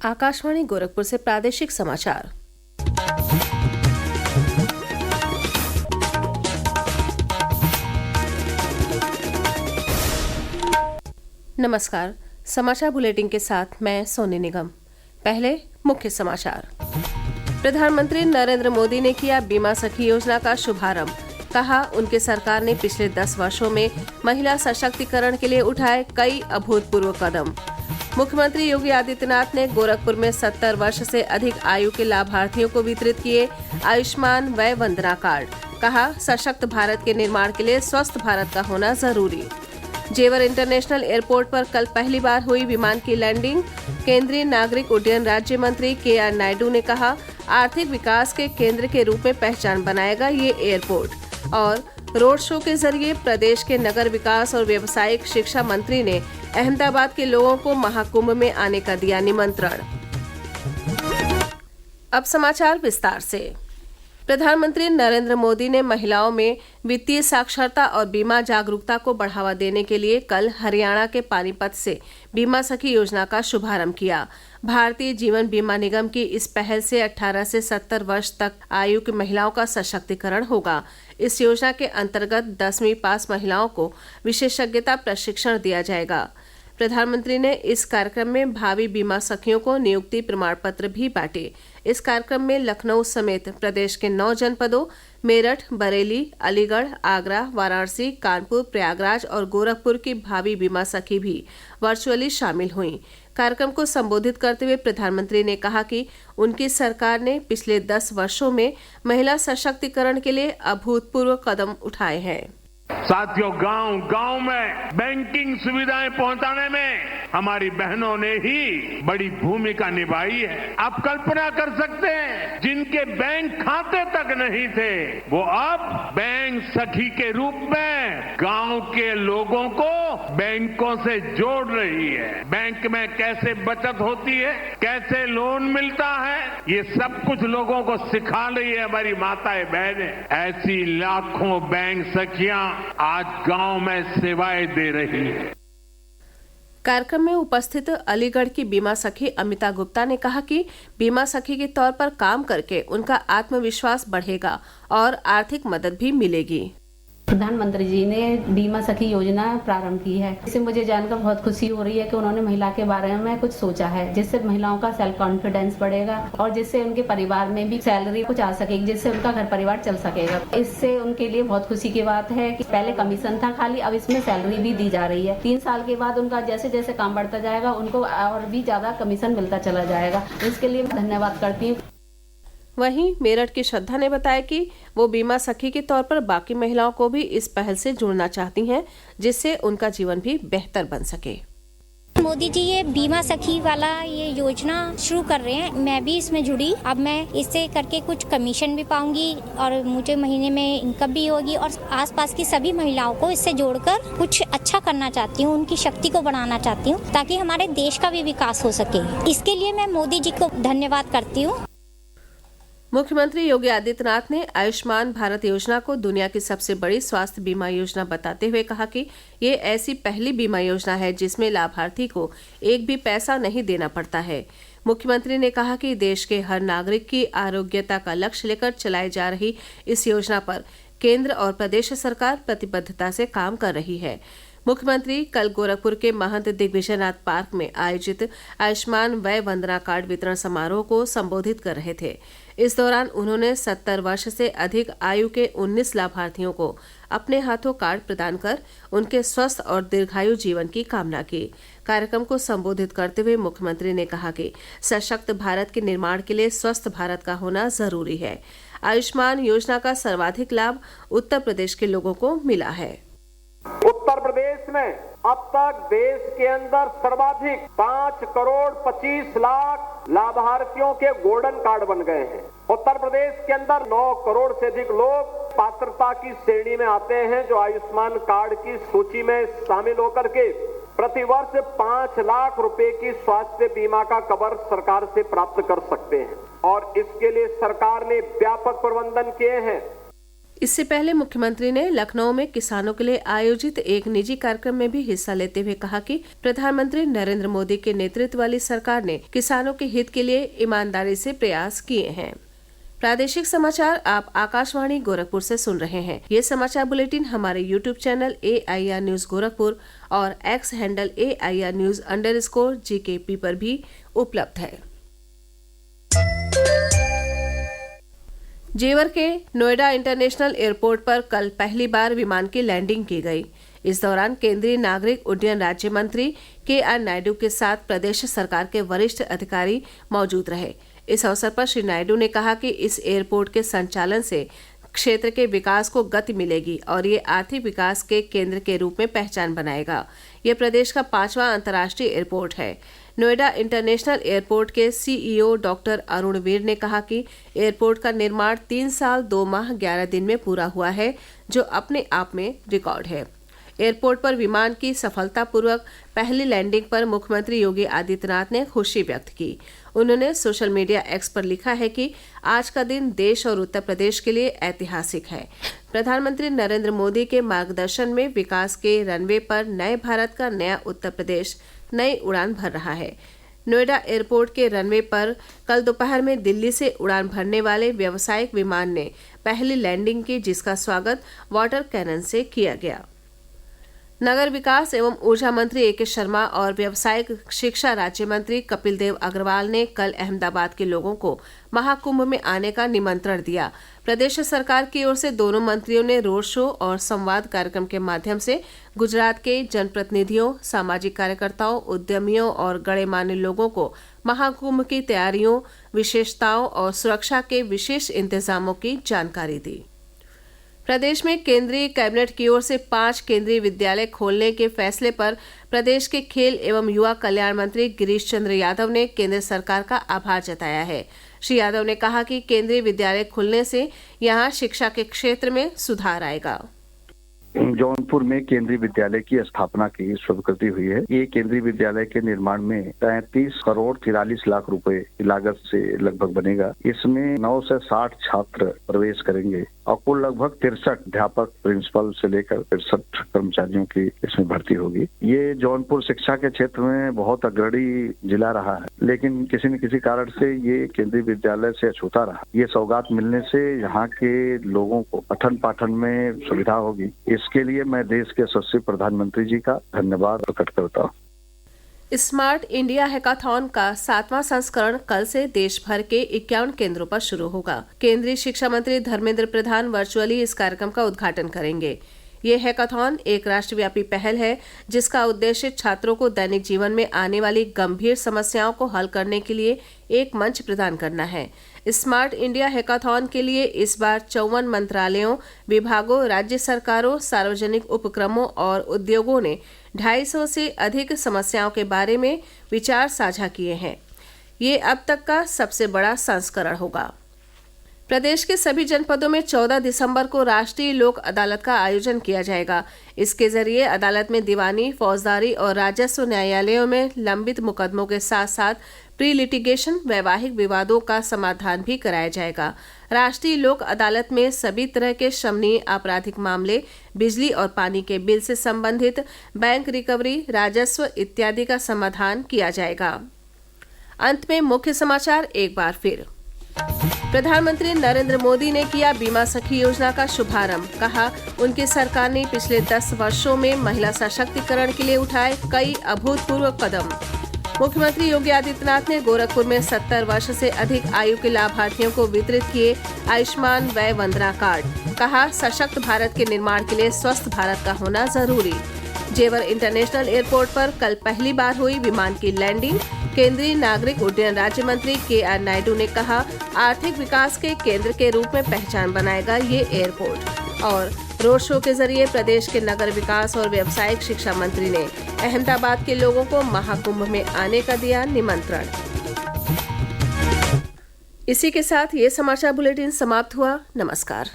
आकाशवाणी गोरखपुर से प्रादेशिक समाचार। नमस्कार। समाचार बुलेटिन के साथ मैं सोनी निगम। पहले मुख्य समाचार। प्रधानमंत्री नरेंद्र मोदी ने किया बीमा सखी योजना का शुभारंभ। कहा, उनकी सरकार ने पिछले 10 वर्षों में महिला सशक्तिकरण के लिए उठाए कई अभूतपूर्व कदम। मुख्यमंत्री योगी आदित्यनाथ ने गोरखपुर में 70 वर्ष से अधिक आयु के लाभार्थियों को वितरित किए आयुष्मान वय वंदना कार्ड। कहा, सशक्त भारत के निर्माण के लिए स्वस्थ भारत का होना जरूरी। जेवर इंटरनेशनल एयरपोर्ट पर कल पहली बार हुई विमान की लैंडिंग। केंद्रीय नागरिक उड्डयन राज्य मंत्री के.आर. नायडू ने कहा, आर्थिक विकास के केंद्र के रूप में पहचान बनाएगा ये एयरपोर्ट। और रोड शो के जरिए प्रदेश के नगर विकास और व्यावसायिक शिक्षा मंत्री ने अहमदाबाद के लोगों को महाकुंभ में आने का दिया निमंत्रण। अब समाचार विस्तार से। प्रधानमंत्री नरेंद्र मोदी ने महिलाओं में वित्तीय साक्षरता और बीमा जागरूकता को बढ़ावा देने के लिए कल हरियाणा के पानीपत से बीमा सखी योजना का शुभारंभ किया। भारतीय जीवन बीमा निगम की इस पहल से 18 से 70 वर्ष तक आयु की महिलाओं का सशक्तिकरण होगा। इस योजना के अंतर्गत 10वीं पास महिलाओं को विशेषज्ञता प्रशिक्षण दिया जाएगा। प्रधानमंत्री ने इस कार्यक्रम में भावी बीमा सखियों को नियुक्ति प्रमाण पत्र भी बांटे। इस कार्यक्रम में लखनऊ समेत प्रदेश के 9 जनपदों मेरठ, बरेली, अलीगढ़, आगरा, वाराणसी, कानपुर, प्रयागराज और गोरखपुर की भावी बीमा सखी भी वर्चुअली शामिल हुईं। कार्यक्रम को संबोधित करते हुए प्रधानमंत्री ने कहा कि उनकी सरकार ने पिछले 10 वर्षों में महिला सशक्तिकरण के लिए अभूतपूर्व कदम उठाए हैं। साथियों, गांव-गांव में बैंकिंग सुविधाएं पहुंचाने में हमारी बहनों ने ही बड़ी भूमिका निभाई है। आप कल्पना कर सकते हैं, जिनके बैंक खाते तक नहीं थे, वो अब बैंक सखी के रूप में गांव के लोगों को बैंकों से जोड़ रही है। बैंक में कैसे बचत होती है, कैसे लोन मिलता है, ये सब कुछ लोगों को सिखा रही है हमारी माताएं बहनें। ऐसी लाखों बैंक सखियां आज गांव में सेवाएं दे रही है। कार्यक्रम में उपस्थित अलीगढ़ की बीमा सखी अमिता गुप्ता ने कहा कि बीमा सखी के तौर पर काम करके उनका आत्मविश्वास बढ़ेगा और आर्थिक मदद भी मिलेगी। प्रधानमंत्री जी ने बीमा सखी योजना प्रारंभ की है। इससे मुझे जानकर बहुत खुशी हो रही है कि उन्होंने महिला के बारे में कुछ सोचा है, जिससे महिलाओं का सेल्फ कॉन्फिडेंस बढ़ेगा और जिससे उनके परिवार में भी सैलरी कुछ आ सकेगी, जिससे उनका घर परिवार चल सकेगा। इससे उनके लिए बहुत खुशी की बात है कि पहले कमीशन था खाली, अब इसमें सैलरी भी दी जा रही है। 3 साल के बाद उनका जैसे जैसे काम बढ़ता जाएगा, उनको और भी ज्यादा कमीशन मिलता चला जाएगा। इसके लिए धन्यवाद करती हूँ। वहीं मेरठ की श्रद्धा ने बताया कि वो बीमा सखी के तौर पर बाकी महिलाओं को भी इस पहल से जोड़ना चाहती हैं, जिससे उनका जीवन भी बेहतर बन सके। मोदी जी ये बीमा सखी वाला ये योजना शुरू कर रहे हैं, मैं भी इसमें जुड़ी। अब मैं इससे करके कुछ कमीशन भी पाऊंगी और मुझे महीने में इनकम भी होगी और आसपास की सभी महिलाओं को इससे जोड़कर कुछ अच्छा करना चाहती हूँ, उनकी शक्ति को बढ़ाना चाहती हूँ ताकि हमारे देश का भी विकास हो सके। इसके लिए मैं मोदी जी को धन्यवाद करती हूँ। मुख्यमंत्री योगी आदित्यनाथ ने आयुष्मान भारत योजना को दुनिया की सबसे बड़ी स्वास्थ्य बीमा योजना बताते हुए कहा कि ये ऐसी पहली बीमा योजना है जिसमें लाभार्थी को एक भी पैसा नहीं देना पड़ता है। मुख्यमंत्री ने कहा कि देश के हर नागरिक की आरोग्यता का लक्ष्य लेकर चलाई जा रही इस योजना पर केंद्र और प्रदेश सरकार प्रतिबद्धता से काम कर रही है। मुख्यमंत्री कल गोरखपुर के महंत दिग्विजयनाथ पार्क में आयोजित आयुष्मान वय वंदना कार्ड वितरण समारोह को संबोधित कर रहे थे। इस दौरान उन्होंने 70 वर्ष से अधिक आयु के 19 लाभार्थियों को अपने हाथों कार्ड प्रदान कर उनके स्वस्थ और दीर्घायु जीवन की कामना की। कार्यक्रम को संबोधित करते हुए मुख्यमंत्री ने कहा कि सशक्त भारत के निर्माण के लिए स्वस्थ भारत का होना जरूरी है। आयुष्मान योजना का सर्वाधिक लाभ उत्तर प्रदेश के लोगों को मिला है। उत्तर प्रदेश में अब तक देश के अंदर सर्वाधिक 5 करोड़ 25 लाख लाभार्थियों के गोल्डन कार्ड बन गए हैं। उत्तर प्रदेश के अंदर 9 करोड़ से अधिक लोग पात्रता की श्रेणी में आते हैं, जो आयुष्मान कार्ड की सूची में शामिल होकर के प्रतिवर्ष 5 लाख रुपए की स्वास्थ्य बीमा का कवर सरकार से प्राप्त कर सकते हैं और इसके लिए सरकार ने व्यापक प्रबंधन किए हैं। इससे पहले मुख्यमंत्री ने लखनऊ में किसानों के लिए आयोजित एक निजी कार्यक्रम में भी हिस्सा लेते हुए कहा कि प्रधानमंत्री नरेंद्र मोदी के नेतृत्व वाली सरकार ने किसानों के हित के लिए ईमानदारी से प्रयास किए हैं। प्रादेशिक समाचार आप आकाशवाणी गोरखपुर से सुन रहे हैं। ये समाचार बुलेटिन हमारे YouTube channel AIR news Gorakhpur और X हैंडल AIR न्यूज_GKP पर भी उपलब्ध है। जेवर के नोएडा इंटरनेशनल एयरपोर्ट पर कल पहली बार विमान की लैंडिंग की गई। इस दौरान केंद्रीय नागरिक उड्डयन राज्य मंत्री KR नायडू के साथ प्रदेश सरकार के वरिष्ठ अधिकारी मौजूद रहे। इस अवसर पर श्री नायडू ने कहा कि इस एयरपोर्ट के संचालन से क्षेत्र के विकास को गति मिलेगी और ये आर्थिक विकास के केंद्र के रूप में पहचान बनाएगा। ये प्रदेश का 5वां अंतर्राष्ट्रीय एयरपोर्ट है। नोएडा इंटरनेशनल एयरपोर्ट के CEO डॉक्टर अरुण वीर ने कहा कि एयरपोर्ट का निर्माण 3 साल 2 माह 11 दिन में पूरा हुआ है, जो अपने आप में रिकॉर्ड है। एयरपोर्ट पर विमान की सफलतापूर्वक पहली लैंडिंग पर मुख्यमंत्री योगी आदित्यनाथ ने खुशी व्यक्त की। उन्होंने सोशल मीडिया X पर लिखा है कि आज का दिन देश और उत्तर प्रदेश के लिए ऐतिहासिक है। प्रधानमंत्री नरेंद्र मोदी के मार्गदर्शन में विकास के रनवे पर नए भारत का नया उत्तर प्रदेश नई उड़ान भर रहा है। नोएडा एयरपोर्ट के रनवे पर कल दोपहर में दिल्ली से उड़ान भरने वाले व्यावसायिक विमान ने पहली लैंडिंग की, जिसका स्वागत वाटर कैनन से किया गया। नगर विकास एवं ऊर्जा मंत्री A.K. शर्मा और व्यावसायिक शिक्षा राज्य मंत्री कपिल देव अग्रवाल ने कल अहमदाबाद के लोगों को महाकुंभ में आने का निमंत्रण दिया। प्रदेश सरकार की ओर से दोनों मंत्रियों ने रोड शो और संवाद कार्यक्रम के माध्यम से गुजरात के जनप्रतिनिधियों, सामाजिक कार्यकर्ताओं, उद्यमियों और गणमान्य लोगों को महाकुंभ की तैयारियों, विशेषताओं और सुरक्षा के विशेष इंतजामों की जानकारी दी। प्रदेश में केंद्रीय कैबिनेट की ओर से 5 केंद्रीय विद्यालय खोलने के फैसले पर प्रदेश के खेल एवं युवा कल्याण मंत्री गिरीश चंद्र यादव ने केंद्र सरकार का आभार जताया है। श्री यादव ने कहा कि केंद्रीय विद्यालय खुलने से यहां शिक्षा के क्षेत्र में सुधार आएगा। जौनपुर में केंद्रीय विद्यालय की स्थापना की स्वीकृति हुई है। ये केंद्रीय विद्यालय के निर्माण में 33 करोड़ 43 लाख रुपए की लागत से लगभग बनेगा। इसमें 9 से 60 छात्र प्रवेश करेंगे और कुल लगभग 63 अध्यापक, प्रिंसिपल से लेकर 63 कर्मचारियों की इसमें भर्ती होगी। ये जौनपुर शिक्षा के क्षेत्र में बहुत अग्रणी जिला रहा है, लेकिन किसी न किसी कारण से ये केंद्रीय विद्यालय से अछूता रहा। ये सौगात मिलने से यहाँ के लोगों को पठन पाठन में सुविधा होगी। इसके लिए मैं देश के यशस्वी प्रधानमंत्री जी का धन्यवाद प्रकट करता हूँ। स्मार्ट इंडिया हैकाथॉन का 7वां संस्करण कल से देश भर के 51 केंद्रों पर शुरू होगा। केंद्रीय शिक्षा मंत्री धर्मेंद्र प्रधान वर्चुअली इस कार्यक्रम का उद्घाटन करेंगे। ये हैकाथॉन एक राष्ट्रव्यापी पहल है, जिसका उद्देश्य छात्रों को दैनिक जीवन में आने वाली गंभीर समस्याओं को हल करने के लिए एक मंच प्रदान करना है। स्मार्ट इंडिया हैकाथॉन के लिए इस बार 54 मंत्रालयों, विभागों, राज्य सरकारों, सार्वजनिक उपक्रमों और उद्योगों ने 250 से अधिक समस्याओं के बारे में विचार साझा किए हैं। ये अब तक का सबसे बड़ा संस्करण होगा। प्रदेश के सभी जनपदों में 14 दिसंबर को राष्ट्रीय लोक अदालत का आयोजन किया जाएगा। इसके जरिए अदालत में दीवानी, फौजदारी और राजस्व न्यायालयों में लंबित मुकदमों के साथ साथ प्री लिटिगेशन वैवाहिक विवादों का समाधान भी कराया जाएगा। राष्ट्रीय लोक अदालत में सभी तरह के शमनीय आपराधिक मामले, बिजली और पानी के बिल से संबंधित बैंक रिकवरी, राजस्व इत्यादि का समाधान किया जाएगा। अंत में मुख्य समाचार एक बार फिर। प्रधानमंत्री नरेंद्र मोदी ने किया बीमा सखी योजना का शुभारंभ। कहा, उनकी सरकार ने पिछले 10 वर्षों में महिला सशक्तिकरण के लिए उठाए कई अभूतपूर्व कदम। मुख्यमंत्री योगी आदित्यनाथ ने गोरखपुर में 70 वर्ष से अधिक आयु के लाभार्थियों को वितरित किए आयुष्मान वय वंदना कार्ड। कहा, सशक्त भारत के निर्माण के लिए स्वस्थ भारत का होना जरूरी। जेवर इंटरनेशनल एयरपोर्ट पर कल पहली बार हुई विमान की लैंडिंग। केंद्रीय नागरिक उड्डयन राज्य मंत्री KR नायडू ने कहा, आर्थिक विकास के केंद्र के रूप में पहचान बनाएगा ये एयरपोर्ट। और रोड शो के जरिए प्रदेश के नगर विकास और व्यावसायिक शिक्षा मंत्री ने अहमदाबाद के लोगों को महाकुंभ में आने का दिया निमंत्रण। इसी के साथ ये समाचार बुलेटिन समाप्त हुआ। नमस्कार।